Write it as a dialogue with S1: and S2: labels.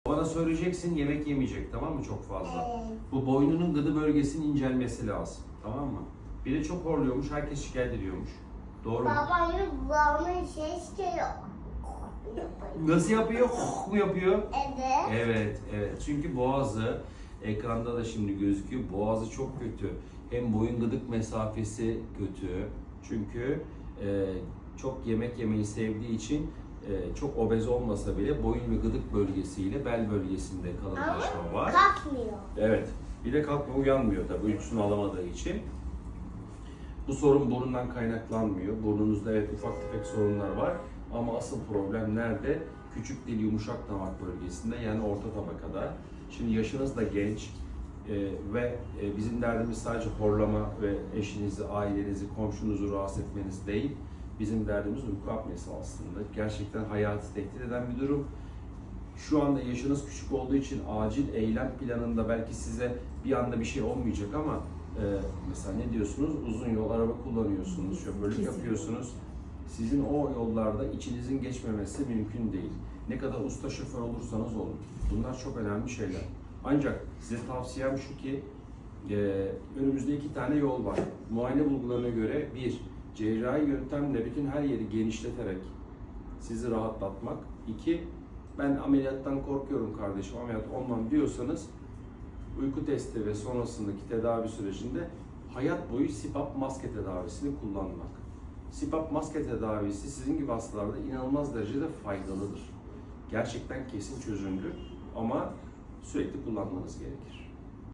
S1: Bana söyleyeceksin, yemek yemeyecek, tamam mı, çok fazla.
S2: Evet.
S1: Bu boynunun gıdı bölgesinin incelmesi lazım, tamam mı? Bir de çok horluyormuş, herkes şikayet ediyormuş. Doğru mu?
S2: Babanın kulağına şey yok.
S1: Nasıl yapıyor? Mu yapıyor?
S2: Evet.
S1: Evet, evet. Çünkü boğazı, ekranda da şimdi gözüküyor, boğazı çok kötü. Hem boyun gıdık mesafesi kötü. Çünkü çok yemek yemeyi sevdiği için çok obez olmasa bile boyun ve gıdık bölgesiyle bel bölgesinde kalınlaşma var.
S2: Kalkmıyor.
S1: Evet. Bir de kalkma uyanmıyor tabii uykusunu alamadığı için. Bu sorun burundan kaynaklanmıyor. Burnunuzda evet ufak tefek sorunlar var. Ama asıl problem nerede? Küçük dil yumuşak damak bölgesinde, yani orta tabakada. Şimdi yaşınız da genç ve bizim derdimiz sadece horlama ve eşinizi, ailenizi, komşunuzu rahatsız etmeniz değil. Bizim derdimiz uyku apnesi aslında. Gerçekten hayatı tehdit eden bir durum. Şu anda yaşınız küçük olduğu için acil eylem planında belki size bir anda bir şey olmayacak ama mesela ne diyorsunuz? Uzun yol araba kullanıyorsunuz, şoförlük yapıyorsunuz. Sizin o yollarda içinizin geçmemesi mümkün değil. Ne kadar usta şoför olursanız olun. Bunlar çok önemli şeyler. Ancak size tavsiyem şu ki önümüzde 2 tane yol var. Muayene bulgularına göre bir, cerrahi yöntemle bütün her yeri genişleterek sizi rahatlatmak. 2, ben ameliyattan korkuyorum kardeşim, ameliyat olmam diyorsanız uyku testi ve sonrasındaki tedavi sürecinde hayat boyu CPAP maske tedavisini kullanmak. CPAP maske tedavisi sizin gibi hastalarda inanılmaz derecede faydalıdır. Gerçekten kesin çözümdür ama sürekli kullanmanız gerekir.